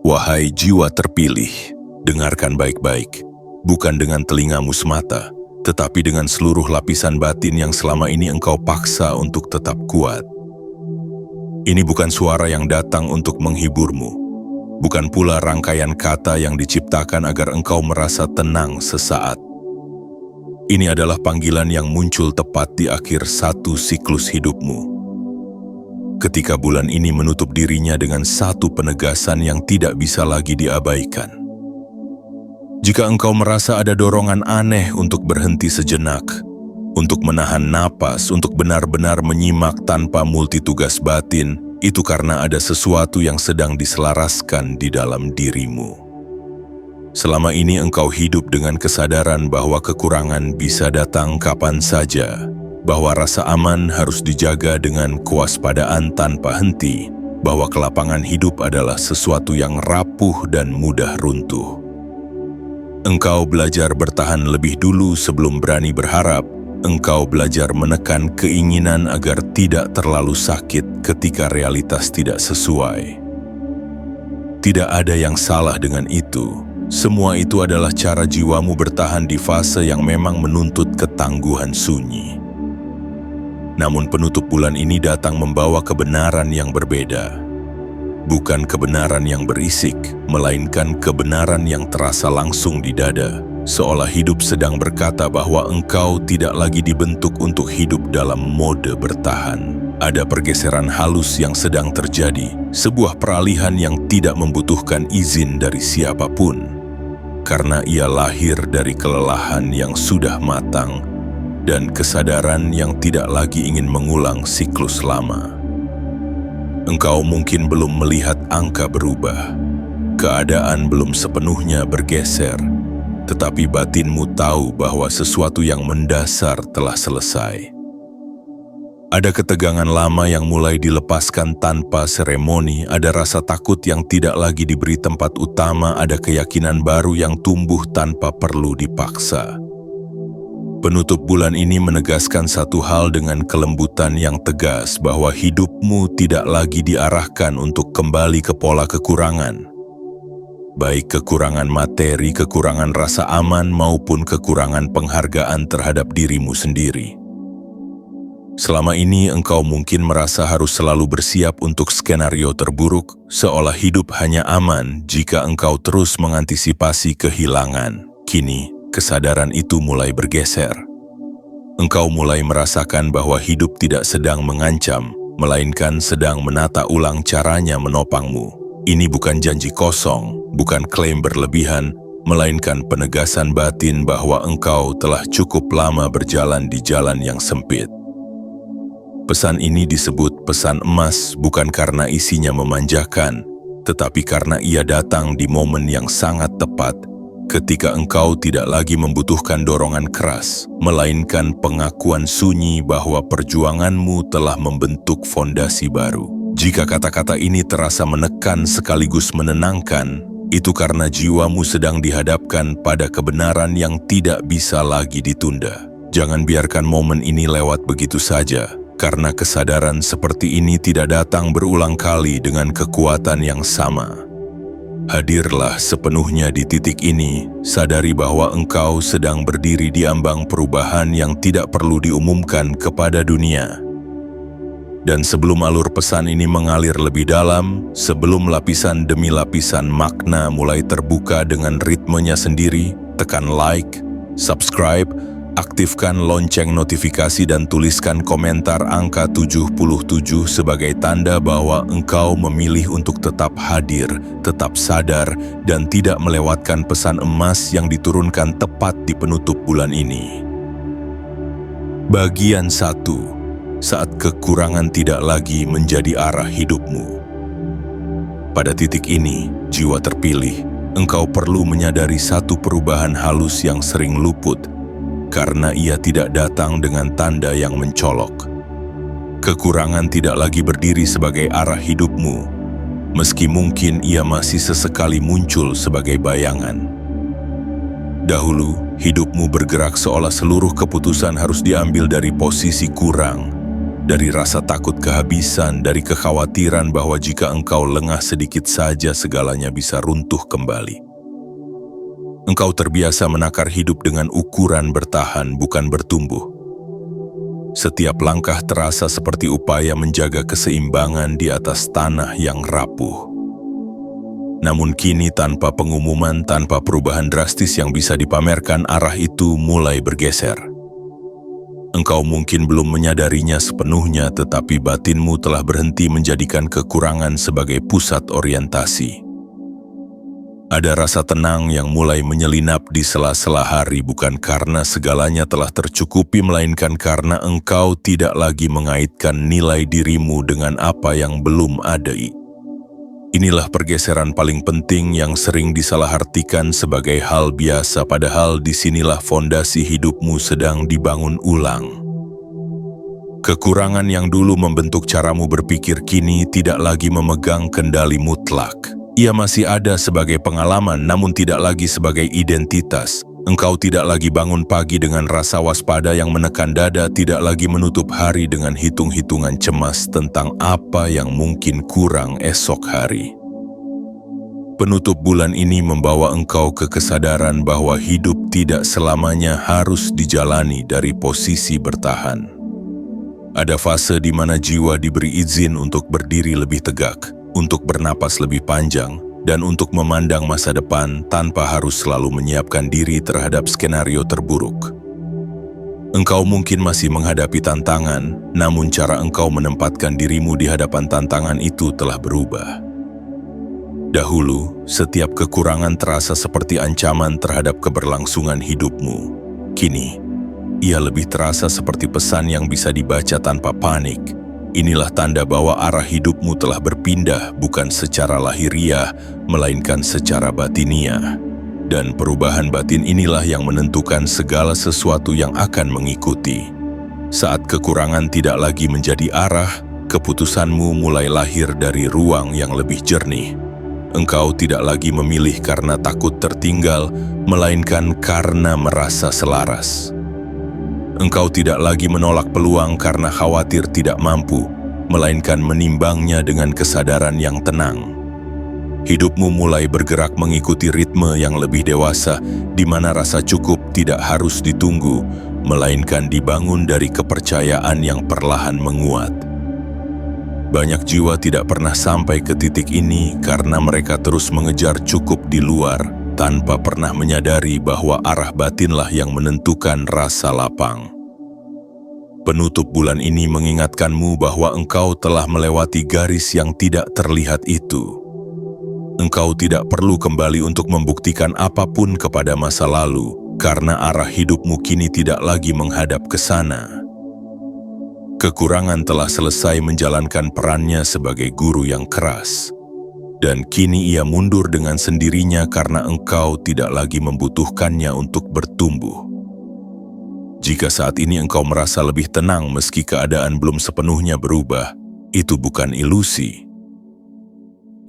Wahai jiwa terpilih, dengarkan baik-baik, bukan dengan telingamu semata, tetapi dengan seluruh lapisan batin yang selama ini engkau paksa untuk tetap kuat. Ini bukan suara yang datang untuk menghiburmu, bukan pula rangkaian kata yang diciptakan agar engkau merasa tenang sesaat. Ini adalah panggilan yang muncul tepat di akhir satu siklus hidupmu. Ketika bulan ini menutup dirinya dengan satu penegasan yang tidak bisa lagi diabaikan. Jika engkau merasa ada dorongan aneh untuk berhenti sejenak, untuk menahan napas, untuk benar-benar menyimak tanpa multitugas batin, itu karena ada sesuatu yang sedang diselaraskan di dalam dirimu. Selama ini engkau hidup dengan kesadaran bahwa kekurangan bisa datang kapan saja, bahwa rasa aman harus dijaga dengan kewaspadaan tanpa henti, bahwa kelapangan hidup adalah sesuatu yang rapuh dan mudah runtuh. Engkau belajar bertahan lebih dulu sebelum berani berharap. Engkau belajar menekan keinginan agar tidak terlalu sakit ketika realitas tidak sesuai. Tidak ada yang salah dengan itu. Semua itu adalah cara jiwamu bertahan di fase yang memang menuntut ketangguhan sunyi. Namun penutup bulan ini datang membawa kebenaran yang berbeda. Bukan kebenaran yang berisik, melainkan kebenaran yang terasa langsung di dada. Seolah hidup sedang berkata bahwa engkau tidak lagi dibentuk untuk hidup dalam mode bertahan. Ada pergeseran halus yang sedang terjadi, sebuah peralihan yang tidak membutuhkan izin dari siapapun. Karena ia lahir dari kelelahan yang sudah matang, dan kesadaran yang tidak lagi ingin mengulang siklus lama. Engkau mungkin belum melihat angka berubah, keadaan belum sepenuhnya bergeser, tetapi batinmu tahu bahwa sesuatu yang mendasar telah selesai. Ada ketegangan lama yang mulai dilepaskan tanpa seremoni, ada rasa takut yang tidak lagi diberi tempat utama, ada keyakinan baru yang tumbuh tanpa perlu dipaksa. Penutup bulan ini menegaskan satu hal dengan kelembutan yang tegas, bahwa hidupmu tidak lagi diarahkan untuk kembali ke pola kekurangan. Baik kekurangan materi, kekurangan rasa aman, maupun kekurangan penghargaan terhadap dirimu sendiri. Selama ini engkau mungkin merasa harus selalu bersiap untuk skenario terburuk, seolah hidup hanya aman jika engkau terus mengantisipasi kehilangan. Kini, kesadaran itu mulai bergeser. Engkau mulai merasakan bahwa hidup tidak sedang mengancam, melainkan sedang menata ulang caranya menopangmu. Ini bukan janji kosong, bukan klaim berlebihan, melainkan penegasan batin bahwa engkau telah cukup lama berjalan di jalan yang sempit. Pesan ini disebut pesan emas bukan karena isinya memanjakan, tetapi karena ia datang di momen yang sangat tepat, ketika engkau tidak lagi membutuhkan dorongan keras, melainkan pengakuan sunyi bahwa perjuanganmu telah membentuk fondasi baru. Jika kata-kata ini terasa menekan sekaligus menenangkan, itu karena jiwamu sedang dihadapkan pada kebenaran yang tidak bisa lagi ditunda. Jangan biarkan momen ini lewat begitu saja, karena kesadaran seperti ini tidak datang berulang kali dengan kekuatan yang sama. Hadirlah sepenuhnya di titik ini, sadari bahwa engkau sedang berdiri di ambang perubahan yang tidak perlu diumumkan kepada dunia. Dan sebelum alur pesan ini mengalir lebih dalam, sebelum lapisan demi lapisan makna mulai terbuka dengan ritmenya sendiri, tekan like, subscribe, aktifkan lonceng notifikasi dan tuliskan komentar angka 77 sebagai tanda bahwa engkau memilih untuk tetap hadir, tetap sadar, dan tidak melewatkan pesan emas yang diturunkan tepat di penutup bulan ini. Bagian 1. Saat kekurangan tidak lagi menjadi arah hidupmu. Pada titik ini, jiwa terpilih, engkau perlu menyadari satu perubahan halus yang sering luput, karena ia tidak datang dengan tanda yang mencolok. Kekurangan tidak lagi berdiri sebagai arah hidupmu, meski mungkin ia masih sesekali muncul sebagai bayangan. Dahulu, hidupmu bergerak seolah seluruh keputusan harus diambil dari posisi kurang, Dari rasa takut kehabisan, dari kekhawatiran bahwa jika engkau lengah sedikit saja segalanya bisa runtuh kembali. Engkau terbiasa menakar hidup dengan ukuran bertahan, bukan bertumbuh. Setiap langkah terasa seperti upaya menjaga keseimbangan di atas tanah yang rapuh. Namun kini tanpa pengumuman, tanpa perubahan drastis yang bisa dipamerkan, arah itu mulai bergeser. Engkau mungkin belum menyadarinya sepenuhnya, tetapi batinmu telah berhenti menjadikan kekurangan sebagai pusat orientasi. Ada rasa tenang yang mulai menyelinap di sela-sela hari, bukan karena segalanya telah tercukupi, melainkan karena engkau tidak lagi mengaitkan nilai dirimu dengan apa yang belum ada. Inilah pergeseran paling penting yang sering disalahartikan sebagai hal biasa, padahal disinilah fondasi hidupmu sedang dibangun ulang. Kekurangan yang dulu membentuk caramu berpikir kini tidak lagi memegang kendali mutlak. Ia masih ada sebagai pengalaman, namun tidak lagi sebagai identitas. Engkau tidak lagi bangun pagi dengan rasa waspada yang menekan dada, tidak lagi menutup hari dengan hitung-hitungan cemas tentang apa yang mungkin kurang esok hari. Penutup bulan ini membawa engkau ke kesadaran bahwa hidup tidak selamanya harus dijalani dari posisi bertahan. Ada fase di mana jiwa diberi izin untuk berdiri lebih tegak, untuk bernapas lebih panjang, dan untuk memandang masa depan tanpa harus selalu menyiapkan diri terhadap skenario terburuk. Engkau mungkin masih menghadapi tantangan, namun cara engkau menempatkan dirimu di hadapan tantangan itu telah berubah. Dahulu, setiap kekurangan terasa seperti ancaman terhadap keberlangsungan hidupmu. Kini, ia lebih terasa seperti pesan yang bisa dibaca tanpa panik. Inilah tanda bahwa arah hidupmu telah berpindah, bukan secara lahiriah, melainkan secara batiniah. Dan perubahan batin inilah yang menentukan segala sesuatu yang akan mengikuti. Saat kekurangan tidak lagi menjadi arah, keputusanmu mulai lahir dari ruang yang lebih jernih. Engkau tidak lagi memilih karena takut tertinggal, melainkan karena merasa selaras. Engkau tidak lagi menolak peluang karena khawatir tidak mampu, melainkan menimbangnya dengan kesadaran yang tenang. Hidupmu mulai bergerak mengikuti ritme yang lebih dewasa, di mana rasa cukup tidak harus ditunggu, melainkan dibangun dari kepercayaan yang perlahan menguat. Banyak jiwa tidak pernah sampai ke titik ini karena mereka terus mengejar cukup di luar, tanpa pernah menyadari bahwa arah batinlah yang menentukan rasa lapang. Penutup bulan ini mengingatkanmu bahwa engkau telah melewati garis yang tidak terlihat itu. Engkau tidak perlu kembali untuk membuktikan apapun kepada masa lalu, karena arah hidupmu kini tidak lagi menghadap ke sana. Kekurangan telah selesai menjalankan perannya sebagai guru yang keras. Dan kini ia mundur dengan sendirinya karena engkau tidak lagi membutuhkannya untuk bertumbuh. Jika saat ini engkau merasa lebih tenang meski keadaan belum sepenuhnya berubah, itu bukan ilusi.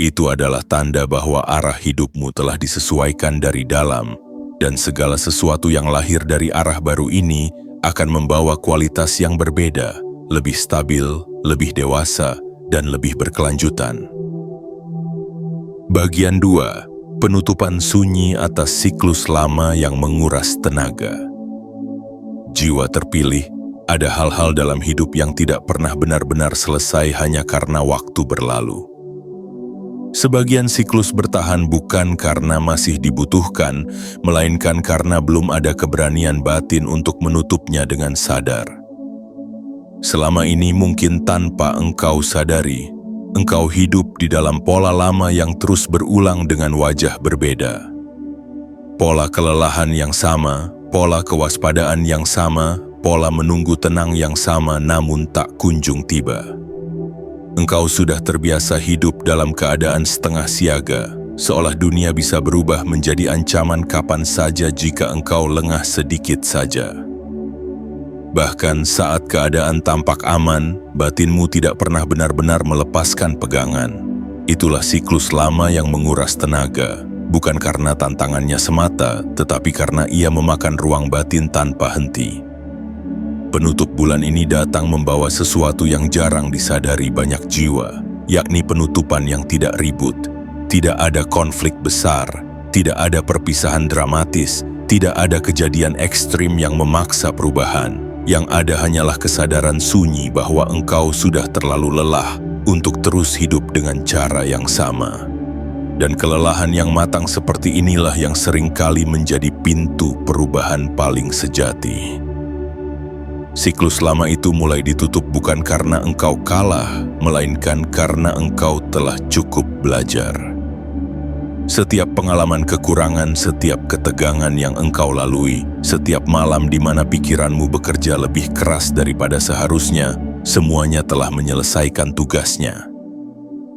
Itu adalah tanda bahwa arah hidupmu telah disesuaikan dari dalam, dan segala sesuatu yang lahir dari arah baru ini akan membawa kualitas yang berbeda, lebih stabil, lebih dewasa, dan lebih berkelanjutan. Bagian 2. Penutupan sunyi atas siklus lama yang menguras tenaga. Jiwa terpilih, ada hal-hal dalam hidup yang tidak pernah benar-benar selesai hanya karena waktu berlalu. Sebagian siklus bertahan bukan karena masih dibutuhkan, melainkan karena belum ada keberanian batin untuk menutupnya dengan sadar. Selama ini mungkin tanpa engkau sadari, engkau hidup di dalam pola lama yang terus berulang dengan wajah berbeda. Pola kelelahan yang sama, pola kewaspadaan yang sama, pola menunggu tenang yang sama namun tak kunjung tiba. Engkau sudah terbiasa hidup dalam keadaan setengah siaga, seolah dunia bisa berubah menjadi ancaman kapan saja jika engkau lengah sedikit saja. Bahkan saat keadaan tampak aman, batinmu tidak pernah benar-benar melepaskan pegangan. Itulah siklus lama yang menguras tenaga, bukan karena tantangannya semata, tetapi karena ia memakan ruang batin tanpa henti. Penutup bulan ini datang membawa sesuatu yang jarang disadari banyak jiwa, yakni penutupan yang tidak ribut. Tidak ada konflik besar, tidak ada perpisahan dramatis, tidak ada kejadian ekstrim yang memaksa perubahan. Yang ada hanyalah kesadaran sunyi bahwa engkau sudah terlalu lelah untuk terus hidup dengan cara yang sama. Dan kelelahan yang matang seperti inilah yang seringkali menjadi pintu perubahan paling sejati. Siklus lama itu mulai ditutup bukan karena engkau kalah, melainkan karena engkau telah cukup belajar. Setiap pengalaman kekurangan, setiap ketegangan yang engkau lalui, setiap malam di mana pikiranmu bekerja lebih keras daripada seharusnya, semuanya telah menyelesaikan tugasnya.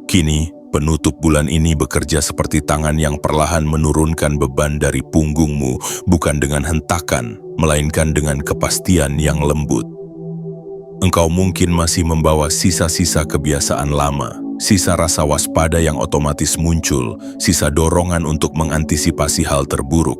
Kini, penutup bulan ini bekerja seperti tangan yang perlahan menurunkan beban dari punggungmu, bukan dengan hentakan, melainkan dengan kepastian yang lembut. Engkau mungkin masih membawa sisa-sisa kebiasaan lama, sisa rasa waspada yang otomatis muncul, sisa dorongan untuk mengantisipasi hal terburuk.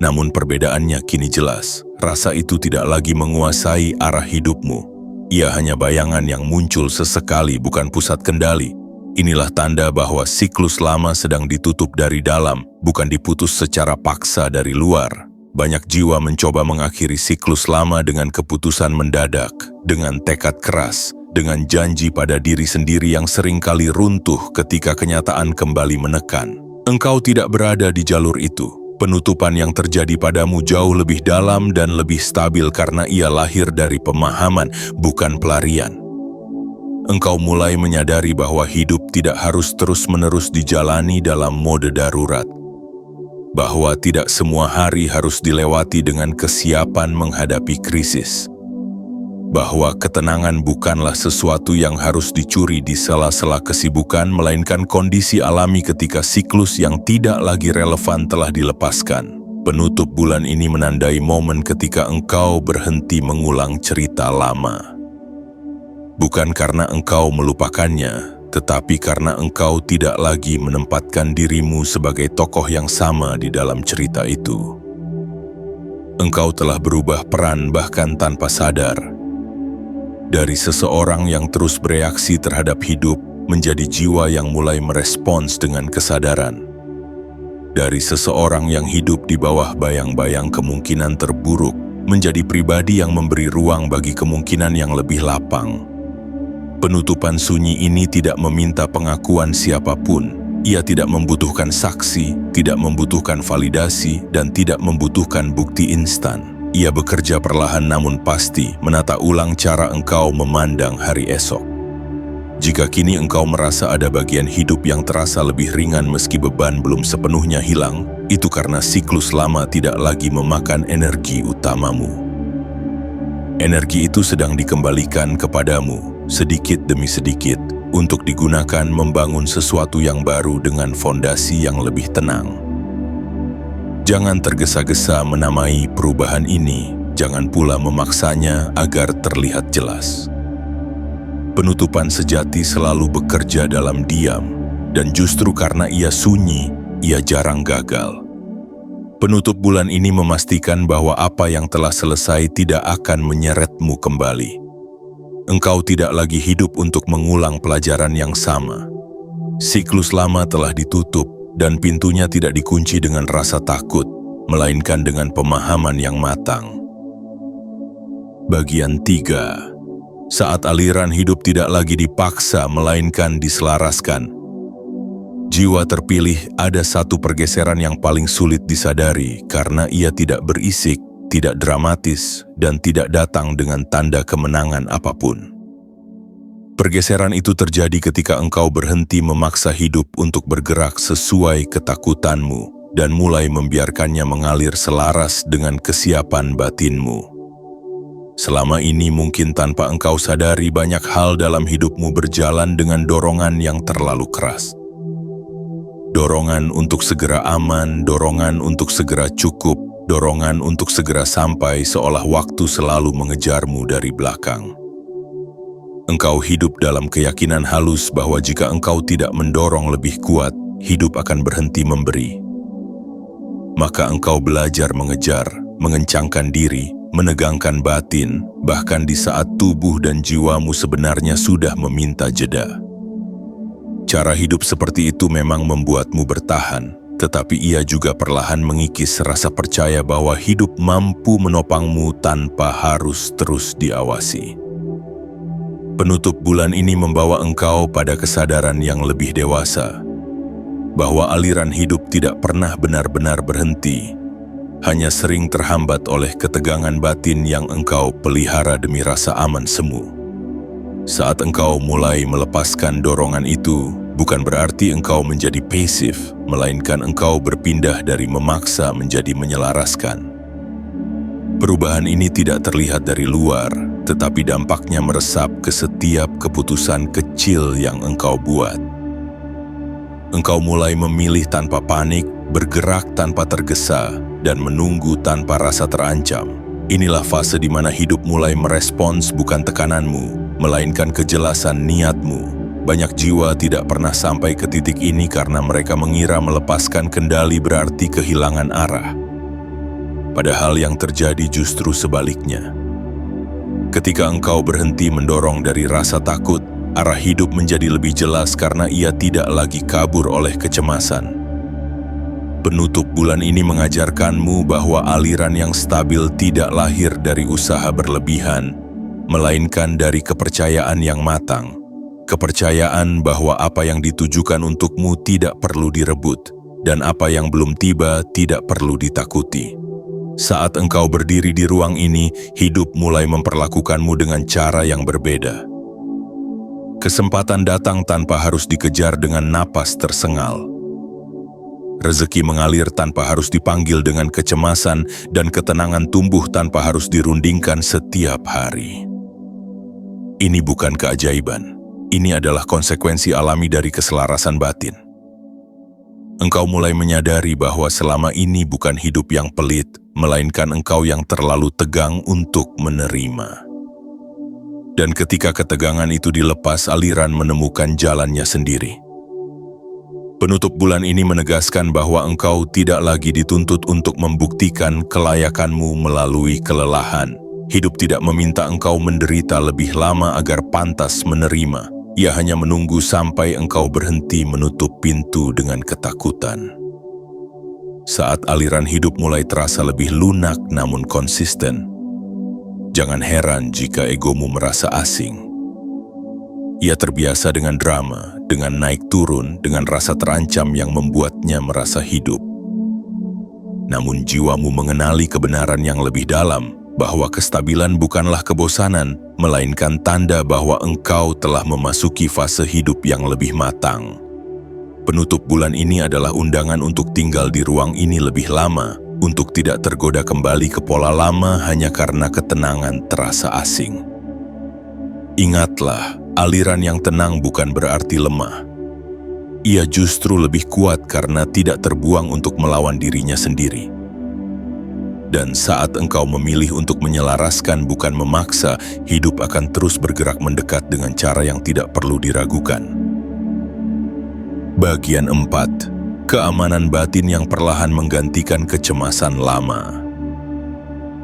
Namun perbedaannya kini jelas, rasa itu tidak lagi menguasai arah hidupmu. Ia hanya bayangan yang muncul sesekali, bukan pusat kendali. Inilah tanda bahwa siklus lama sedang ditutup dari dalam, bukan diputus secara paksa dari luar. Banyak jiwa mencoba mengakhiri siklus lama dengan keputusan mendadak, dengan tekad keras, dengan janji pada diri sendiri yang seringkali runtuh ketika kenyataan kembali menekan. Engkau tidak berada di jalur itu. Penutupan yang terjadi padamu jauh lebih dalam dan lebih stabil karena ia lahir dari pemahaman, bukan pelarian. Engkau mulai menyadari bahwa hidup tidak harus terus-menerus dijalani dalam mode darurat. Bahwa tidak semua hari harus dilewati dengan kesiapan menghadapi krisis. Bahwa ketenangan bukanlah sesuatu yang harus dicuri di sela-sela kesibukan, melainkan kondisi alami ketika siklus yang tidak lagi relevan telah dilepaskan. Penutup bulan ini menandai momen ketika engkau berhenti mengulang cerita lama. Bukan karena engkau melupakannya, tetapi karena engkau tidak lagi menempatkan dirimu sebagai tokoh yang sama di dalam cerita itu. Engkau telah berubah peran bahkan tanpa sadar. Dari seseorang yang terus bereaksi terhadap hidup, menjadi jiwa yang mulai merespons dengan kesadaran. Dari seseorang yang hidup di bawah bayang-bayang kemungkinan terburuk, menjadi pribadi yang memberi ruang bagi kemungkinan yang lebih lapang. Penutupan sunyi ini tidak meminta pengakuan siapapun. Ia tidak membutuhkan saksi, tidak membutuhkan validasi, dan tidak membutuhkan bukti instan. Ia bekerja perlahan namun pasti, menata ulang cara engkau memandang hari esok. Jika kini engkau merasa ada bagian hidup yang terasa lebih ringan meski beban belum sepenuhnya hilang, itu karena siklus lama tidak lagi memakan energi utamamu. Energi itu sedang dikembalikan kepadamu, sedikit demi sedikit, untuk digunakan membangun sesuatu yang baru dengan fondasi yang lebih tenang. Jangan tergesa-gesa menamai perubahan ini, jangan pula memaksanya agar terlihat jelas. Penutupan sejati selalu bekerja dalam diam, dan justru karena ia sunyi, ia jarang gagal. Penutup bulan ini memastikan bahwa apa yang telah selesai tidak akan menyeretmu kembali. Engkau tidak lagi hidup untuk mengulang pelajaran yang sama. Siklus lama telah ditutup dan pintunya tidak dikunci dengan rasa takut, melainkan dengan pemahaman yang matang. Bagian 3. Saat aliran hidup tidak lagi dipaksa, melainkan diselaraskan. Jiwa terpilih ada satu pergeseran yang paling sulit disadari karena ia tidak berisik, tidak dramatis, dan tidak datang dengan tanda kemenangan apapun. Pergeseran itu terjadi ketika engkau berhenti memaksa hidup untuk bergerak sesuai ketakutanmu dan mulai membiarkannya mengalir selaras dengan kesiapan batinmu. Selama ini mungkin tanpa engkau sadari banyak hal dalam hidupmu berjalan dengan dorongan yang terlalu keras. Dorongan untuk segera aman, dorongan untuk segera cukup, dorongan untuk segera sampai seolah waktu selalu mengejarmu dari belakang. Engkau hidup dalam keyakinan halus bahwa jika engkau tidak mendorong lebih kuat, hidup akan berhenti memberi. Maka engkau belajar mengejar, mengencangkan diri, menegangkan batin, bahkan di saat tubuh dan jiwamu sebenarnya sudah meminta jeda. Cara hidup seperti itu memang membuatmu bertahan, tetapi ia juga perlahan mengikis rasa percaya bahwa hidup mampu menopangmu tanpa harus terus diawasi. Penutup bulan ini membawa engkau pada kesadaran yang lebih dewasa, bahwa aliran hidup tidak pernah benar-benar berhenti, hanya sering terhambat oleh ketegangan batin yang engkau pelihara demi rasa aman semu. Saat engkau mulai melepaskan dorongan itu, bukan berarti engkau menjadi pasif, melainkan engkau berpindah dari memaksa menjadi menyelaraskan. Perubahan ini tidak terlihat dari luar, tetapi dampaknya meresap ke setiap keputusan kecil yang engkau buat. Engkau mulai memilih tanpa panik, bergerak tanpa tergesa, dan menunggu tanpa rasa terancam. Inilah fase di mana hidup mulai merespons bukan tekananmu, melainkan kejelasan niatmu. Banyak jiwa tidak pernah sampai ke titik ini karena mereka mengira melepaskan kendali berarti kehilangan arah. Padahal yang terjadi justru sebaliknya. Ketika engkau berhenti mendorong dari rasa takut, arah hidup menjadi lebih jelas karena ia tidak lagi kabur oleh kecemasan. Penutup bulan ini mengajarkanmu bahwa aliran yang stabil tidak lahir dari usaha berlebihan, melainkan dari kepercayaan yang matang. Kepercayaan bahwa apa yang ditujukan untukmu tidak perlu direbut, dan apa yang belum tiba tidak perlu ditakuti. Saat engkau berdiri di ruang ini, hidup mulai memperlakukanmu dengan cara yang berbeda. Kesempatan datang tanpa harus dikejar dengan napas tersengal. Rezeki mengalir tanpa harus dipanggil dengan kecemasan, dan ketenangan tumbuh tanpa harus dirundingkan setiap hari. Ini bukan keajaiban. Ini adalah konsekuensi alami dari keselarasan batin. Engkau mulai menyadari bahwa selama ini bukan hidup yang pelit, melainkan engkau yang terlalu tegang untuk menerima. Dan ketika ketegangan itu dilepas, aliran menemukan jalannya sendiri. Penutup bulan ini menegaskan bahwa engkau tidak lagi dituntut untuk membuktikan kelayakanmu melalui kelelahan. Hidup tidak meminta engkau menderita lebih lama agar pantas menerima. Ia hanya menunggu sampai engkau berhenti menutup pintu dengan ketakutan. Saat aliran hidup mulai terasa lebih lunak namun konsisten, jangan heran jika egomu merasa asing. Ia terbiasa dengan drama, dengan naik turun, dengan rasa terancam yang membuatnya merasa hidup. Namun jiwamu mengenali kebenaran yang lebih dalam, bahwa kestabilan bukanlah kebosanan, melainkan tanda bahwa engkau telah memasuki fase hidup yang lebih matang. Penutup bulan ini adalah undangan untuk tinggal di ruang ini lebih lama, untuk tidak tergoda kembali ke pola lama hanya karena ketenangan terasa asing. Ingatlah, aliran yang tenang bukan berarti lemah. Ia justru lebih kuat karena tidak terbuang untuk melawan dirinya sendiri. Dan saat engkau memilih untuk menyelaraskan bukan memaksa, hidup akan terus bergerak mendekat dengan cara yang tidak perlu diragukan. Bagian 4. Keamanan batin yang perlahan menggantikan kecemasan lama.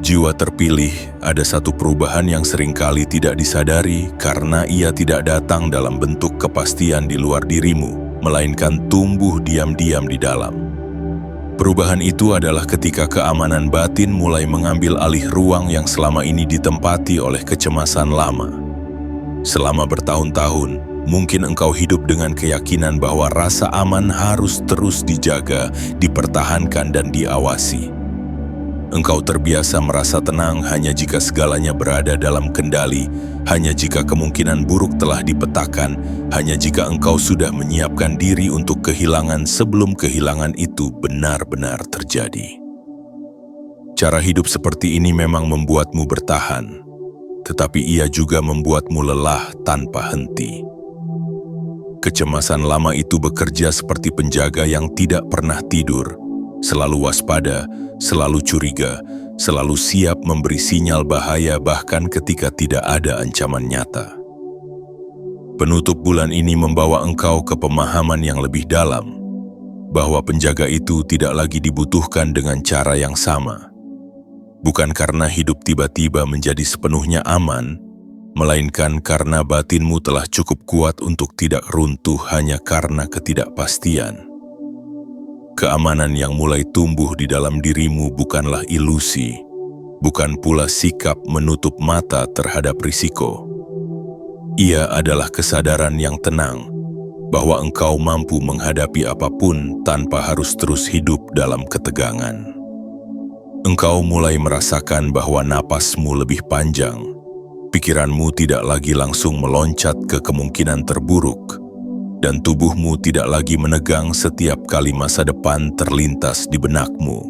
Jiwa terpilih, ada satu perubahan yang seringkali tidak disadari karena ia tidak datang dalam bentuk kepastian di luar dirimu, melainkan tumbuh diam-diam di dalam. Perubahan itu adalah ketika keamanan batin mulai mengambil alih ruang yang selama ini ditempati oleh kecemasan lama. Selama bertahun-tahun, mungkin engkau hidup dengan keyakinan bahwa rasa aman harus terus dijaga, dipertahankan, dan diawasi. Engkau terbiasa merasa tenang hanya jika segalanya berada dalam kendali, hanya jika kemungkinan buruk telah dipetakan, hanya jika engkau sudah menyiapkan diri untuk kehilangan sebelum kehilangan itu benar-benar terjadi. Cara hidup seperti ini memang membuatmu bertahan, tetapi ia juga membuatmu lelah tanpa henti. Kecemasan lama itu bekerja seperti penjaga yang tidak pernah tidur, selalu waspada, selalu curiga, selalu siap memberi sinyal bahaya bahkan ketika tidak ada ancaman nyata. Penutup bulan ini membawa engkau ke pemahaman yang lebih dalam, bahwa penjaga itu tidak lagi dibutuhkan dengan cara yang sama. Bukan karena hidup tiba-tiba menjadi sepenuhnya aman, melainkan karena batinmu telah cukup kuat untuk tidak runtuh hanya karena ketidakpastian. Keamanan yang mulai tumbuh di dalam dirimu bukanlah ilusi, bukan pula sikap menutup mata terhadap risiko. Ia adalah kesadaran yang tenang bahwa engkau mampu menghadapi apapun tanpa harus terus hidup dalam ketegangan. Engkau mulai merasakan bahwa napasmu lebih panjang, pikiranmu tidak lagi langsung meloncat ke kemungkinan terburuk, dan tubuhmu tidak lagi menegang setiap kali masa depan terlintas di benakmu.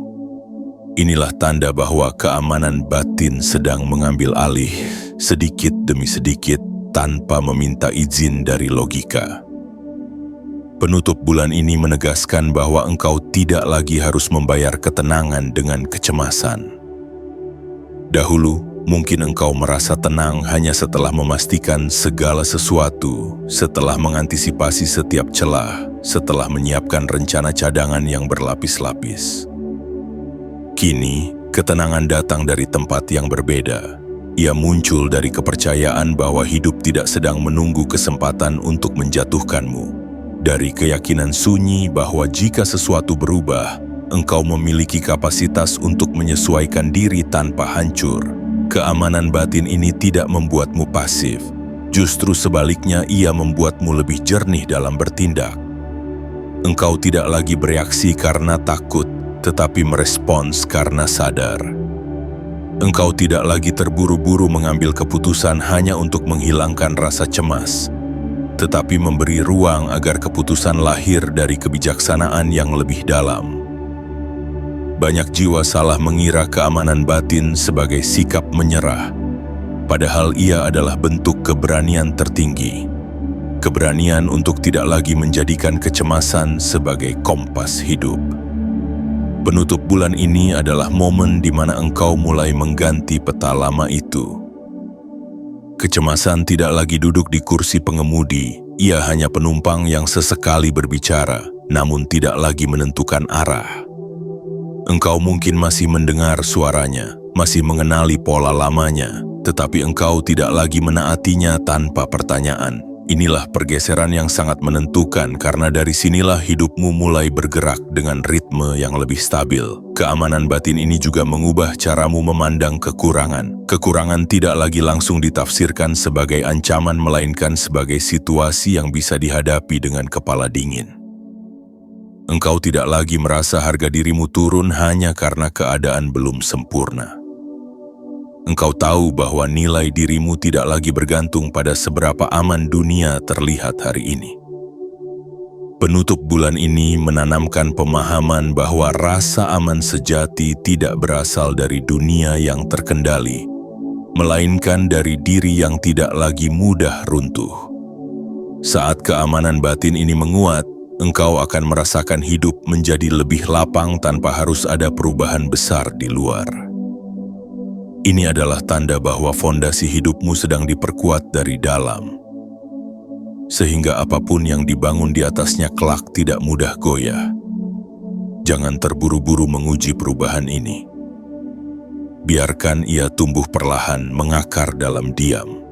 Inilah tanda bahwa keamanan batin sedang mengambil alih sedikit demi sedikit tanpa meminta izin dari logika. Penutup bulan ini menegaskan bahwa engkau tidak lagi harus membayar ketenangan dengan kecemasan. Dahulu, mungkin engkau merasa tenang hanya setelah memastikan segala sesuatu, setelah mengantisipasi setiap celah, setelah menyiapkan rencana cadangan yang berlapis-lapis. Kini, ketenangan datang dari tempat yang berbeda. Ia muncul dari kepercayaan bahwa hidup tidak sedang menunggu kesempatan untuk menjatuhkanmu. Dari keyakinan sunyi bahwa jika sesuatu berubah, engkau memiliki kapasitas untuk menyesuaikan diri tanpa hancur. Keamanan batin ini tidak membuatmu pasif. Justru sebaliknya, ia membuatmu lebih jernih dalam bertindak. Engkau tidak lagi bereaksi karena takut, tetapi merespons karena sadar. Engkau tidak lagi terburu-buru mengambil keputusan hanya untuk menghilangkan rasa cemas, tetapi memberi ruang agar keputusan lahir dari kebijaksanaan yang lebih dalam. Banyak jiwa salah mengira keamanan batin sebagai sikap menyerah, padahal ia adalah bentuk keberanian tertinggi. Keberanian untuk tidak lagi menjadikan kecemasan sebagai kompas hidup. Penutup bulan ini adalah momen di mana engkau mulai mengganti peta lama itu. Kecemasan tidak lagi duduk di kursi pengemudi, ia hanya penumpang yang sesekali berbicara, namun tidak lagi menentukan arah. Engkau mungkin masih mendengar suaranya, masih mengenali pola lamanya, tetapi engkau tidak lagi menaatinya tanpa pertanyaan. Inilah pergeseran yang sangat menentukan karena dari sinilah hidupmu mulai bergerak dengan ritme yang lebih stabil. Keamanan batin ini juga mengubah caramu memandang kekurangan. Kekurangan tidak lagi langsung ditafsirkan sebagai ancaman melainkan sebagai situasi yang bisa dihadapi dengan kepala dingin. Engkau tidak lagi merasa harga dirimu turun hanya karena keadaan belum sempurna. Engkau tahu bahwa nilai dirimu tidak lagi bergantung pada seberapa aman dunia terlihat hari ini. Penutup bulan ini menanamkan pemahaman bahwa rasa aman sejati tidak berasal dari dunia yang terkendali, melainkan dari diri yang tidak lagi mudah runtuh. Saat keamanan batin ini menguat, engkau akan merasakan hidup menjadi lebih lapang tanpa harus ada perubahan besar di luar. Ini adalah tanda bahwa fondasi hidupmu sedang diperkuat dari dalam, sehingga apapun yang dibangun di atasnya kelak tidak mudah goyah. Jangan terburu-buru menguji perubahan ini. Biarkan ia tumbuh perlahan, mengakar dalam diam.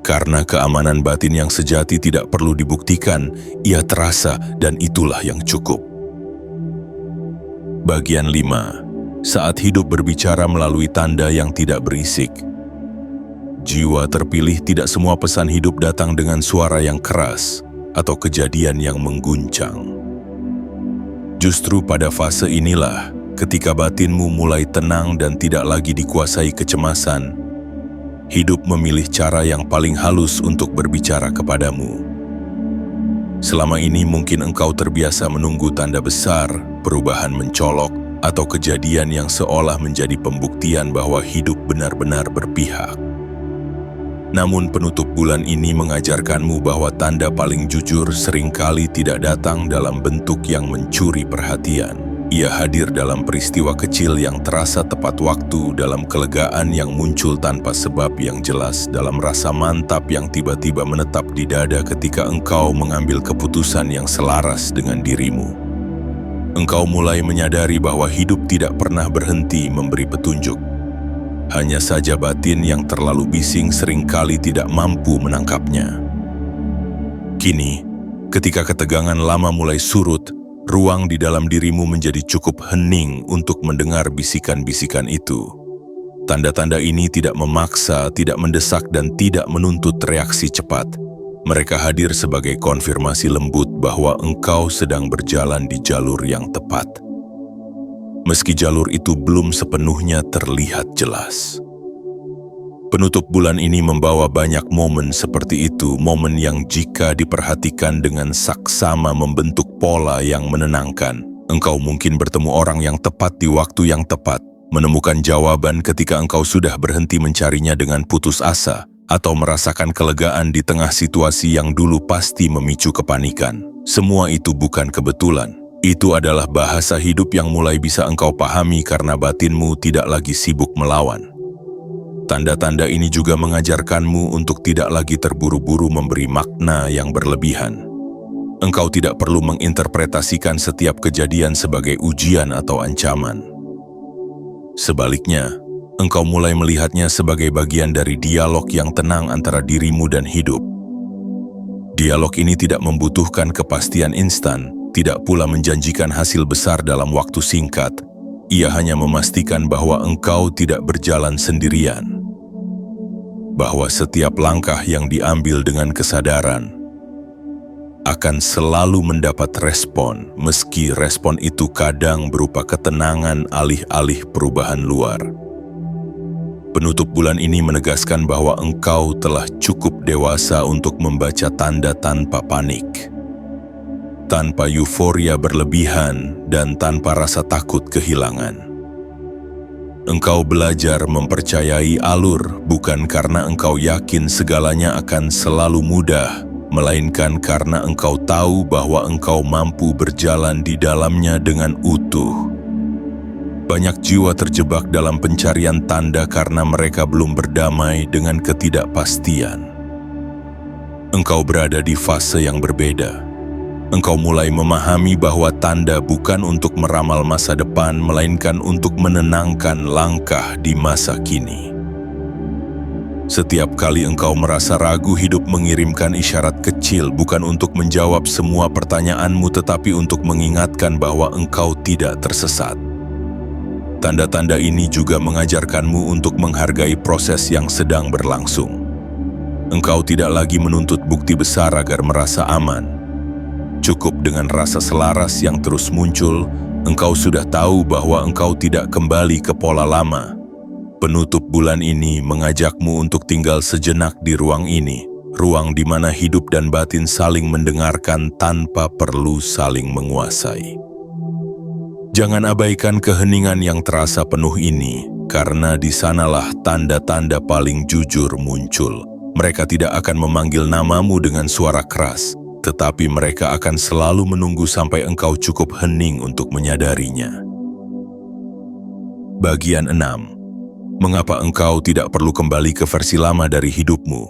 Karena keamanan batin yang sejati tidak perlu dibuktikan, ia terasa dan itulah yang cukup. Bagian 5. Saat hidup berbicara melalui tanda yang tidak berisik. Jiwa terpilih, tidak semua pesan hidup datang dengan suara yang keras atau kejadian yang mengguncang. Justru pada fase inilah, ketika batinmu mulai tenang dan tidak lagi dikuasai kecemasan, hidup memilih cara yang paling halus untuk berbicara kepadamu. Selama ini mungkin engkau terbiasa menunggu tanda besar, perubahan mencolok, atau kejadian yang seolah menjadi pembuktian bahwa hidup benar-benar berpihak. Namun penutup bulan ini mengajarkanmu bahwa tanda paling jujur seringkali tidak datang dalam bentuk yang mencuri perhatian. Ia hadir dalam peristiwa kecil yang terasa tepat waktu, dalam kelegaan yang muncul tanpa sebab yang jelas, dalam rasa mantap yang tiba-tiba menetap di dada ketika engkau mengambil keputusan yang selaras dengan dirimu. Engkau mulai menyadari bahwa hidup tidak pernah berhenti memberi petunjuk. Hanya saja batin yang terlalu bising seringkali tidak mampu menangkapnya. Kini, ketika ketegangan lama mulai surut, ruang di dalam dirimu menjadi cukup hening untuk mendengar bisikan-bisikan itu. Tanda-tanda ini tidak memaksa, tidak mendesak, dan tidak menuntut reaksi cepat. Mereka hadir sebagai konfirmasi lembut bahwa engkau sedang berjalan di jalur yang tepat. Meski jalur itu belum sepenuhnya terlihat jelas. Penutup bulan ini membawa banyak momen seperti itu, momen yang jika diperhatikan dengan saksama membentuk pola yang menenangkan. Engkau mungkin bertemu orang yang tepat di waktu yang tepat, menemukan jawaban ketika engkau sudah berhenti mencarinya dengan putus asa, atau merasakan kelegaan di tengah situasi yang dulu pasti memicu kepanikan. Semua itu bukan kebetulan. Itu adalah bahasa hidup yang mulai bisa engkau pahami karena batinmu tidak lagi sibuk melawan. Tanda-tanda ini juga mengajarkanmu untuk tidak lagi terburu-buru memberi makna yang berlebihan. Engkau tidak perlu menginterpretasikan setiap kejadian sebagai ujian atau ancaman. Sebaliknya, engkau mulai melihatnya sebagai bagian dari dialog yang tenang antara dirimu dan hidup. Dialog ini tidak membutuhkan kepastian instan, tidak pula menjanjikan hasil besar dalam waktu singkat. Ia hanya memastikan bahwa engkau tidak berjalan sendirian. Bahwa setiap langkah yang diambil dengan kesadaran akan selalu mendapat respon, meski respon itu kadang berupa ketenangan alih-alih perubahan luar. Penutup bulan ini menegaskan bahwa engkau telah cukup dewasa untuk membaca tanda tanpa panik. Tanpa euforia berlebihan dan tanpa rasa takut kehilangan. Engkau belajar mempercayai alur bukan karena engkau yakin segalanya akan selalu mudah, melainkan karena engkau tahu bahwa engkau mampu berjalan di dalamnya dengan utuh. Banyak jiwa terjebak dalam pencarian tanda karena mereka belum berdamai dengan ketidakpastian. Engkau berada di fase yang berbeda. Engkau mulai memahami bahwa tanda bukan untuk meramal masa depan, melainkan untuk menenangkan langkah di masa kini. Setiap kali engkau merasa ragu, hidup mengirimkan isyarat kecil, bukan untuk menjawab semua pertanyaanmu, tetapi untuk mengingatkan bahwa engkau tidak tersesat. Tanda-tanda ini juga mengajarkanmu untuk menghargai proses yang sedang berlangsung. Engkau tidak lagi menuntut bukti besar agar merasa aman. Cukup dengan rasa selaras yang terus muncul, engkau sudah tahu bahwa engkau tidak kembali ke pola lama. Penutup bulan ini mengajakmu untuk tinggal sejenak di ruang ini, ruang di mana hidup dan batin saling mendengarkan tanpa perlu saling menguasai. Jangan abaikan keheningan yang terasa penuh ini, karena di sanalah tanda-tanda paling jujur muncul. Mereka tidak akan memanggil namamu dengan suara keras, tetapi mereka akan selalu menunggu sampai engkau cukup hening untuk menyadarinya. Bagian 6. Mengapa engkau tidak perlu kembali ke versi lama dari hidupmu?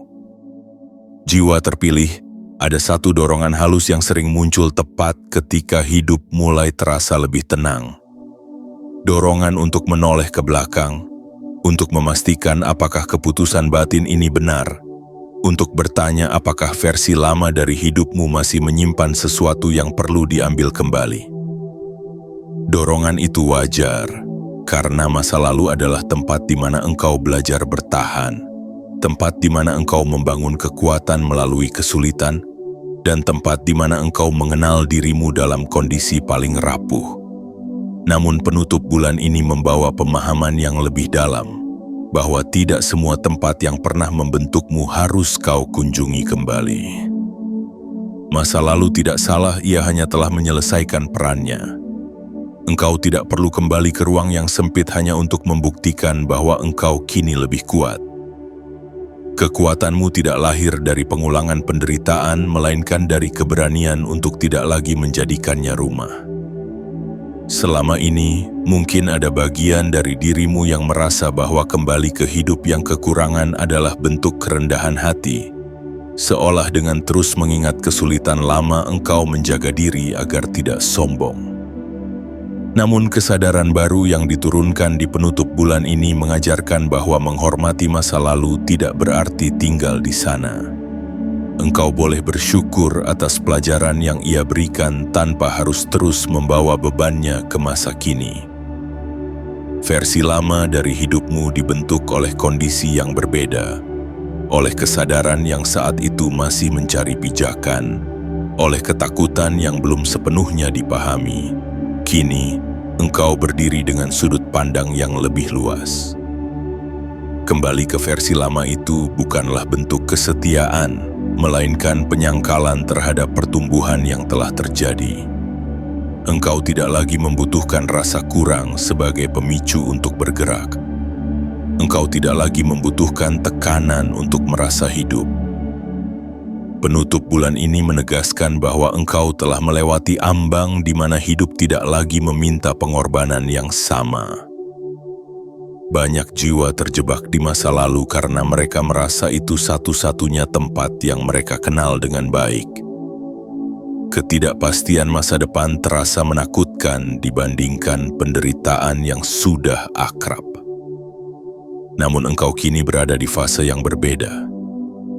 Jiwa terpilih, ada satu dorongan halus yang sering muncul tepat ketika hidup mulai terasa lebih tenang. Dorongan untuk menoleh ke belakang, untuk memastikan apakah keputusan batin ini benar, untuk bertanya apakah versi lama dari hidupmu masih menyimpan sesuatu yang perlu diambil kembali. Dorongan itu wajar, karena masa lalu adalah tempat di mana engkau belajar bertahan, tempat di mana engkau membangun kekuatan melalui kesulitan, dan tempat di mana engkau mengenal dirimu dalam kondisi paling rapuh. Namun penutup bulan ini membawa pemahaman yang lebih dalam, bahwa tidak semua tempat yang pernah membentukmu harus kau kunjungi kembali. Masa lalu tidak salah, ia hanya telah menyelesaikan perannya. Engkau tidak perlu kembali ke ruang yang sempit hanya untuk membuktikan bahwa engkau kini lebih kuat. Kekuatanmu tidak lahir dari pengulangan penderitaan, melainkan dari keberanian untuk tidak lagi menjadikannya rumah. Selama ini, mungkin ada bagian dari dirimu yang merasa bahwa kembali ke hidup yang kekurangan adalah bentuk kerendahan hati. Seolah dengan terus mengingat kesulitan lama, engkau menjaga diri agar tidak sombong. Namun kesadaran baru yang diturunkan di penutup bulan ini mengajarkan bahwa menghormati masa lalu tidak berarti tinggal di sana. Engkau boleh bersyukur atas pelajaran yang ia berikan tanpa harus terus membawa bebannya ke masa kini. Versi lama dari hidupmu dibentuk oleh kondisi yang berbeda, oleh kesadaran yang saat itu masih mencari pijakan, oleh ketakutan yang belum sepenuhnya dipahami. Kini, engkau berdiri dengan sudut pandang yang lebih luas. Kembali ke versi lama itu bukanlah bentuk kesetiaan, melainkan penyangkalan terhadap pertumbuhan yang telah terjadi. Engkau tidak lagi membutuhkan rasa kurang sebagai pemicu untuk bergerak. Engkau tidak lagi membutuhkan tekanan untuk merasa hidup. Penutup bulan ini menegaskan bahwa engkau telah melewati ambang di mana hidup tidak lagi meminta pengorbanan yang sama. Banyak jiwa terjebak di masa lalu karena mereka merasa itu satu-satunya tempat yang mereka kenal dengan baik. Ketidakpastian masa depan terasa menakutkan dibandingkan penderitaan yang sudah akrab. Namun engkau kini berada di fase yang berbeda.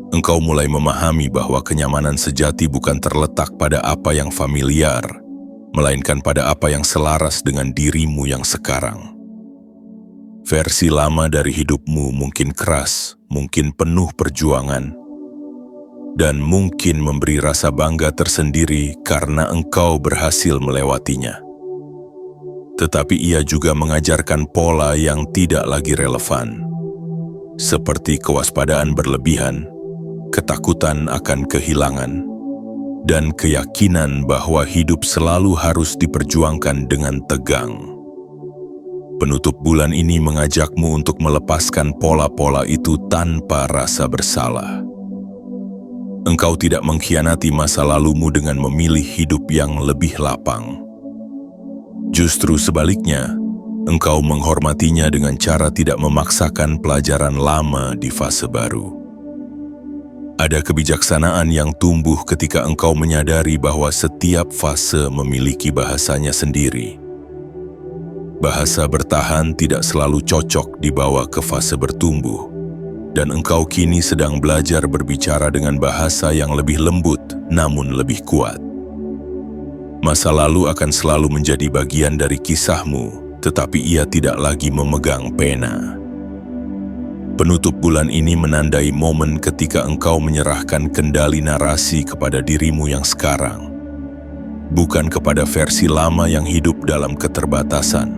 Engkau mulai memahami bahwa kenyamanan sejati bukan terletak pada apa yang familiar, melainkan pada apa yang selaras dengan dirimu yang sekarang. Versi lama dari hidupmu mungkin keras, mungkin penuh perjuangan, dan mungkin memberi rasa bangga tersendiri karena engkau berhasil melewatinya. Tetapi ia juga mengajarkan pola yang tidak lagi relevan, seperti kewaspadaan berlebihan, ketakutan akan kehilangan, dan keyakinan bahwa hidup selalu harus diperjuangkan dengan tegang. Penutup bulan ini mengajakmu untuk melepaskan pola-pola itu tanpa rasa bersalah. Engkau tidak mengkhianati masa lalumu dengan memilih hidup yang lebih lapang. Justru sebaliknya, engkau menghormatinya dengan cara tidak memaksakan pelajaran lama di fase baru. Ada kebijaksanaan yang tumbuh ketika engkau menyadari bahwa setiap fase memiliki bahasanya sendiri. Bahasa bertahan tidak selalu cocok dibawa ke fase bertumbuh, dan engkau kini sedang belajar berbicara dengan bahasa yang lebih lembut namun lebih kuat. Masa lalu akan selalu menjadi bagian dari kisahmu, tetapi ia tidak lagi memegang pena. Penutup bulan ini menandai momen ketika engkau menyerahkan kendali narasi kepada dirimu yang sekarang, bukan kepada versi lama yang hidup dalam keterbatasan.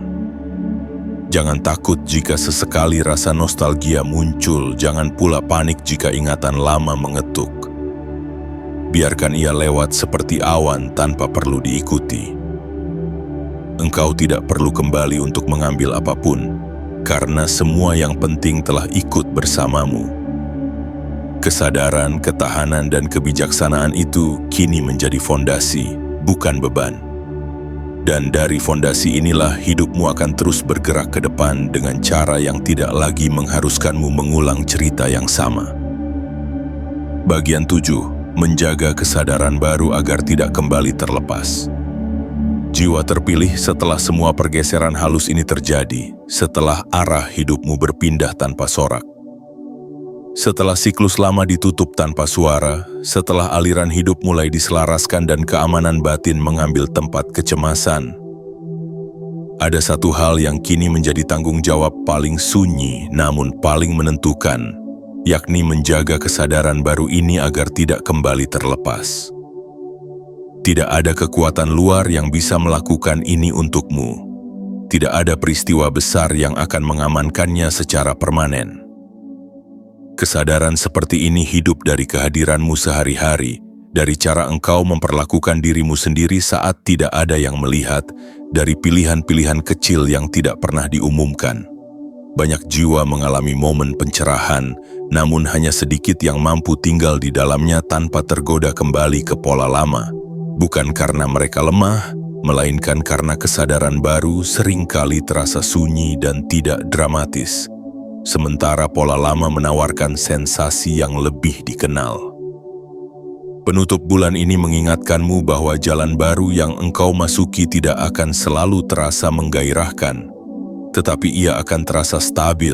Jangan takut jika sesekali rasa nostalgia muncul, jangan pula panik jika ingatan lama mengetuk. Biarkan ia lewat seperti awan tanpa perlu diikuti. Engkau tidak perlu kembali untuk mengambil apapun, karena semua yang penting telah ikut bersamamu. Kesadaran, ketahanan, dan kebijaksanaan itu kini menjadi fondasi, bukan beban. Dan dari fondasi inilah hidupmu akan terus bergerak ke depan dengan cara yang tidak lagi mengharuskanmu mengulang cerita yang sama. Bagian 7. Menjaga kesadaran baru agar tidak kembali terlepas. Jiwa terpilih setelah semua pergeseran halus ini terjadi, setelah arah hidupmu berpindah tanpa sorak. Setelah siklus lama ditutup tanpa suara, setelah aliran hidup mulai diselaraskan dan keamanan batin mengambil tempat kecemasan, ada satu hal yang kini menjadi tanggung jawab paling sunyi namun paling menentukan, yakni menjaga kesadaran baru ini agar tidak kembali terlepas. Tidak ada kekuatan luar yang bisa melakukan ini untukmu. Tidak ada peristiwa besar yang akan mengamankannya secara permanen. Kesadaran seperti ini hidup dari kehadiranmu sehari-hari, dari cara engkau memperlakukan dirimu sendiri saat tidak ada yang melihat, dari pilihan-pilihan kecil yang tidak pernah diumumkan. Banyak jiwa mengalami momen pencerahan, namun hanya sedikit yang mampu tinggal di dalamnya tanpa tergoda kembali ke pola lama. Bukan karena mereka lemah, melainkan karena kesadaran baru seringkali terasa sunyi dan tidak dramatis, sementara pola lama menawarkan sensasi yang lebih dikenal. Penutup bulan ini mengingatkanmu bahwa jalan baru yang engkau masuki tidak akan selalu terasa menggairahkan, tetapi ia akan terasa stabil.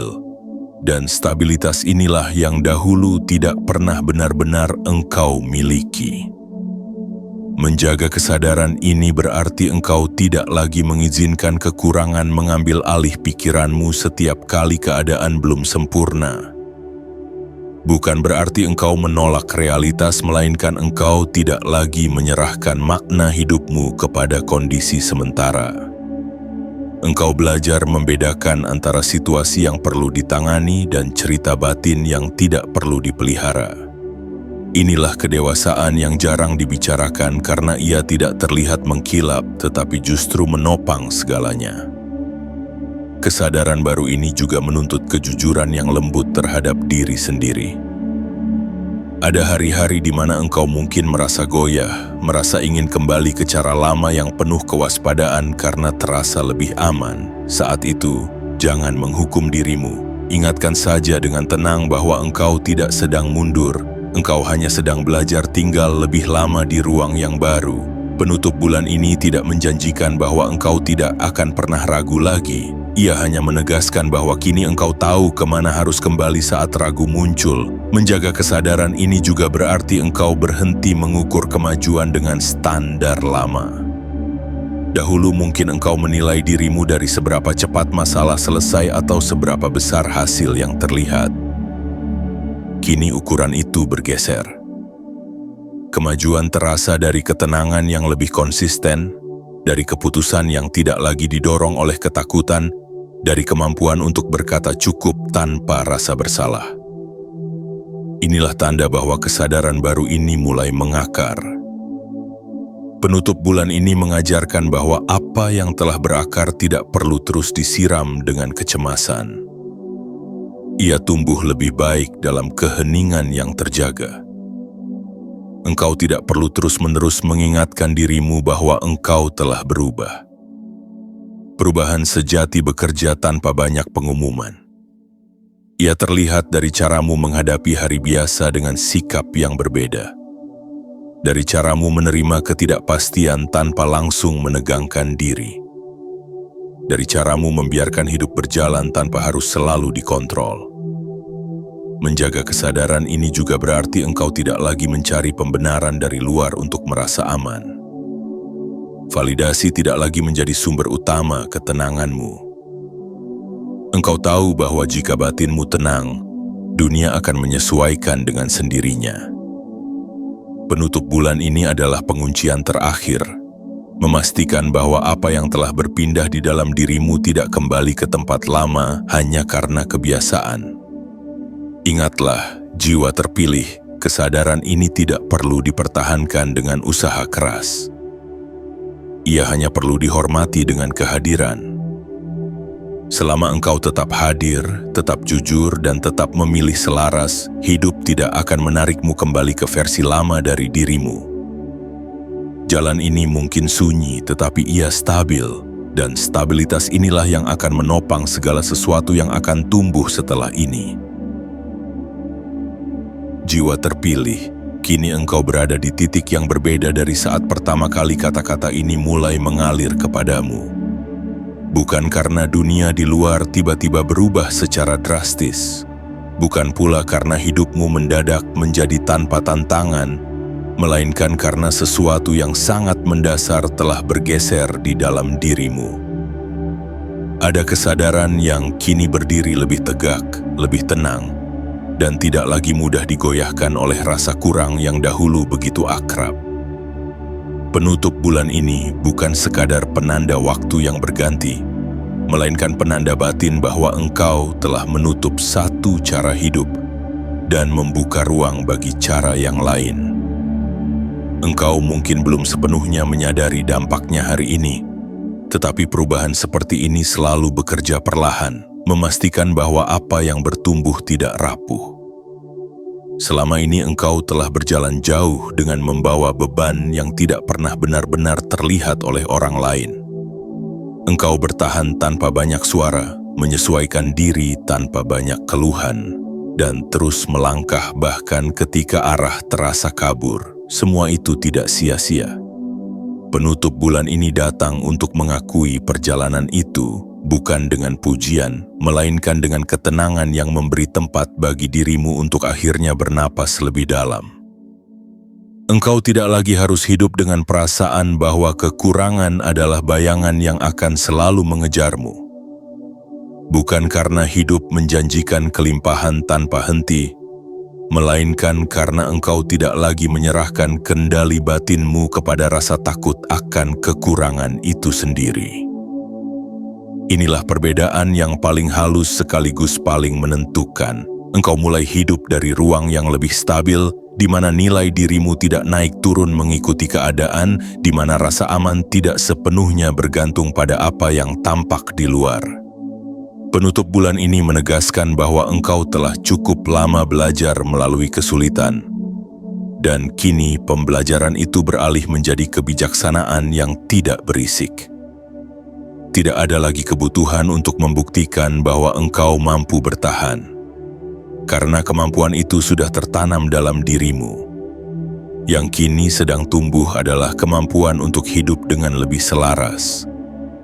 Dan stabilitas inilah yang dahulu tidak pernah benar-benar engkau miliki. Menjaga kesadaran ini berarti engkau tidak lagi mengizinkan kekurangan mengambil alih pikiranmu setiap kali keadaan belum sempurna. Bukan berarti engkau menolak realitas, melainkan engkau tidak lagi menyerahkan makna hidupmu kepada kondisi sementara. Engkau belajar membedakan antara situasi yang perlu ditangani dan cerita batin yang tidak perlu dipelihara. Inilah kedewasaan yang jarang dibicarakan karena ia tidak terlihat mengkilap tetapi justru menopang segalanya. Kesadaran baru ini juga menuntut kejujuran yang lembut terhadap diri sendiri. Ada hari-hari di mana engkau mungkin merasa goyah, merasa ingin kembali ke cara lama yang penuh kewaspadaan karena terasa lebih aman. Saat itu, jangan menghukum dirimu. Ingatkan saja dengan tenang bahwa engkau tidak sedang mundur. Engkau hanya sedang belajar tinggal lebih lama di ruang yang baru. Penutup bulan ini tidak menjanjikan bahwa engkau tidak akan pernah ragu lagi. Ia hanya menegaskan bahwa kini engkau tahu kemana harus kembali saat ragu muncul. Menjaga kesadaran ini juga berarti engkau berhenti mengukur kemajuan dengan standar lama. Dahulu mungkin engkau menilai dirimu dari seberapa cepat masalah selesai atau seberapa besar hasil yang terlihat. Kini ukuran itu bergeser. Kemajuan terasa dari ketenangan yang lebih konsisten, dari keputusan yang tidak lagi didorong oleh ketakutan, dari kemampuan untuk berkata cukup tanpa rasa bersalah. Inilah tanda bahwa kesadaran baru ini mulai mengakar. Penutup bulan ini mengajarkan bahwa apa yang telah berakar tidak perlu terus disiram dengan kecemasan. Ia tumbuh lebih baik dalam keheningan yang terjaga. Engkau tidak perlu terus-menerus mengingatkan dirimu bahwa engkau telah berubah. Perubahan sejati bekerja tanpa banyak pengumuman. Ia terlihat dari caramu menghadapi hari biasa dengan sikap yang berbeda. Dari caramu menerima ketidakpastian tanpa langsung menegangkan diri. Dari caramu membiarkan hidup berjalan tanpa harus selalu dikontrol. Menjaga kesadaran ini juga berarti engkau tidak lagi mencari pembenaran dari luar untuk merasa aman. Validasi tidak lagi menjadi sumber utama ketenanganmu. Engkau tahu bahwa jika batinmu tenang, dunia akan menyesuaikan dengan sendirinya. Penutup bulan ini adalah penguncian terakhir, memastikan bahwa apa yang telah berpindah di dalam dirimu tidak kembali ke tempat lama hanya karena kebiasaan. Ingatlah, jiwa terpilih, kesadaran ini tidak perlu dipertahankan dengan usaha keras. Ia hanya perlu dihormati dengan kehadiran. Selama engkau tetap hadir, tetap jujur, dan tetap memilih selaras, hidup tidak akan menarikmu kembali ke versi lama dari dirimu. Jalan ini mungkin sunyi, tetapi ia stabil, dan stabilitas inilah yang akan menopang segala sesuatu yang akan tumbuh setelah ini. Jiwa terpilih, kini engkau berada di titik yang berbeda dari saat pertama kali kata-kata ini mulai mengalir kepadamu. Bukan karena dunia di luar tiba-tiba berubah secara drastis. Bukan pula karena hidupmu mendadak menjadi tanpa tantangan, melainkan karena sesuatu yang sangat mendasar telah bergeser di dalam dirimu. Ada kesadaran yang kini berdiri lebih tegak, lebih tenang, dan tidak lagi mudah digoyahkan oleh rasa kurang yang dahulu begitu akrab. Penutup bulan ini bukan sekadar penanda waktu yang berganti, melainkan penanda batin bahwa engkau telah menutup satu cara hidup dan membuka ruang bagi cara yang lain. Engkau mungkin belum sepenuhnya menyadari dampaknya hari ini, tetapi perubahan seperti ini selalu bekerja perlahan, memastikan bahwa apa yang bertumbuh tidak rapuh. Selama ini engkau telah berjalan jauh dengan membawa beban yang tidak pernah benar-benar terlihat oleh orang lain. Engkau bertahan tanpa banyak suara, menyesuaikan diri tanpa banyak keluhan, dan terus melangkah bahkan ketika arah terasa kabur. semua itu tidak sia-sia. Penutup bulan ini datang untuk mengakui perjalanan itu, bukan dengan pujian, melainkan dengan ketenangan yang memberi tempat bagi dirimu untuk akhirnya bernapas lebih dalam. Engkau tidak lagi harus hidup dengan perasaan bahwa kekurangan adalah bayangan yang akan selalu mengejarmu. Bukan karena hidup menjanjikan kelimpahan tanpa henti, melainkan karena engkau tidak lagi menyerahkan kendali batinmu kepada rasa takut akan kekurangan itu sendiri. Inilah perbedaan yang paling halus sekaligus paling menentukan. Engkau mulai hidup dari ruang yang lebih stabil, di mana nilai dirimu tidak naik turun mengikuti keadaan, di mana rasa aman tidak sepenuhnya bergantung pada apa yang tampak di luar. Penutup bulan ini menegaskan bahwa engkau telah cukup lama belajar melalui kesulitan. Dan kini pembelajaran itu beralih menjadi kebijaksanaan yang tidak berisik. Tidak ada lagi kebutuhan untuk membuktikan bahwa engkau mampu bertahan. Karena kemampuan itu sudah tertanam dalam dirimu. Yang kini sedang tumbuh adalah kemampuan untuk hidup dengan lebih selaras,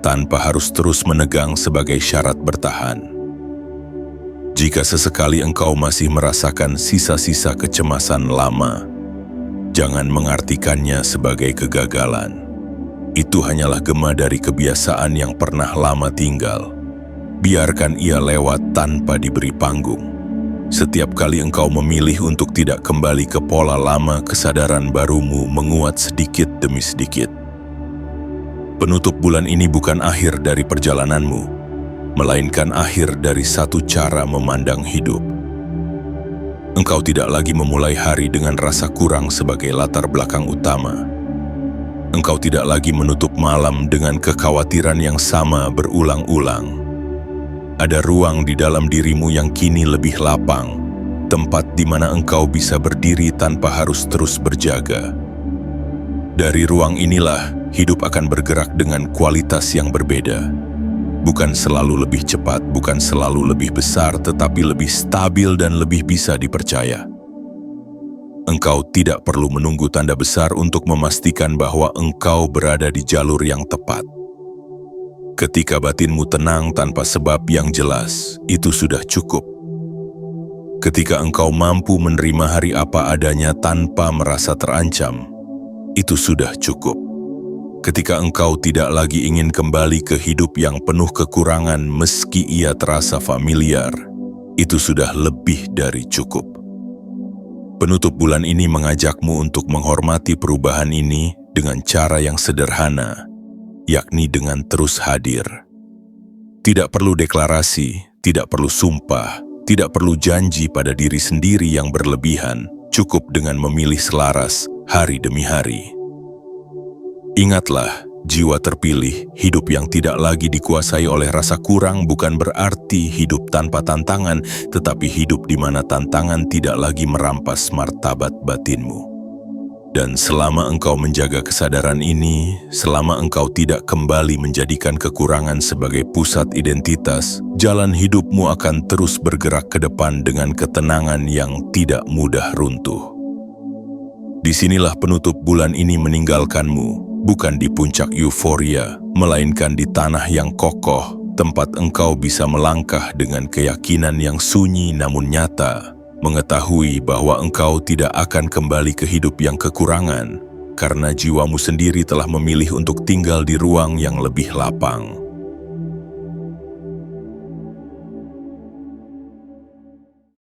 tanpa harus terus menegang sebagai syarat bertahan. Jika sesekali engkau masih merasakan sisa-sisa kecemasan lama, jangan mengartikannya sebagai kegagalan. Itu hanyalah gema dari kebiasaan yang pernah lama tinggal. Biarkan ia lewat tanpa diberi panggung. Setiap kali engkau memilih untuk tidak kembali ke pola lama, kesadaran barumu menguat sedikit demi sedikit. Penutup bulan ini bukan akhir dari perjalananmu, melainkan akhir dari satu cara memandang hidup. Engkau tidak lagi memulai hari dengan rasa kurang sebagai latar belakang utama. Engkau tidak lagi menutup malam dengan kekhawatiran yang sama berulang-ulang. Ada ruang di dalam dirimu yang kini lebih lapang, tempat di mana engkau bisa berdiri tanpa harus terus berjaga. Dari ruang inilah, hidup akan bergerak dengan kualitas yang berbeda. Bukan selalu lebih cepat, bukan selalu lebih besar, tetapi lebih stabil dan lebih bisa dipercaya. Engkau tidak perlu menunggu tanda besar untuk memastikan bahwa engkau berada di jalur yang tepat. Ketika batinmu tenang tanpa sebab yang jelas, itu sudah cukup. Ketika engkau mampu menerima hari apa adanya tanpa merasa terancam, itu sudah cukup. Ketika engkau tidak lagi ingin kembali ke hidup yang penuh kekurangan meski ia terasa familiar, itu sudah lebih dari cukup. Penutup bulan ini mengajakmu untuk menghormati perubahan ini dengan cara yang sederhana, yakni dengan terus hadir. Tidak perlu deklarasi, tidak perlu sumpah, tidak perlu janji pada diri sendiri yang berlebihan, cukup dengan memilih selaras hari demi hari. Ingatlah, jiwa terpilih, hidup yang tidak lagi dikuasai oleh rasa kurang bukan berarti hidup tanpa tantangan, tetapi hidup di mana tantangan tidak lagi merampas martabat batinmu. Dan selama engkau menjaga kesadaran ini, selama engkau tidak kembali menjadikan kekurangan sebagai pusat identitas, jalan hidupmu akan terus bergerak ke depan dengan ketenangan yang tidak mudah runtuh. Disinilah penutup bulan ini meninggalkanmu, bukan di puncak euforia, melainkan di tanah yang kokoh, tempat engkau bisa melangkah dengan keyakinan yang sunyi namun nyata, mengetahui bahwa engkau tidak akan kembali ke hidup yang kekurangan, karena jiwamu sendiri telah memilih untuk tinggal di ruang yang lebih lapang.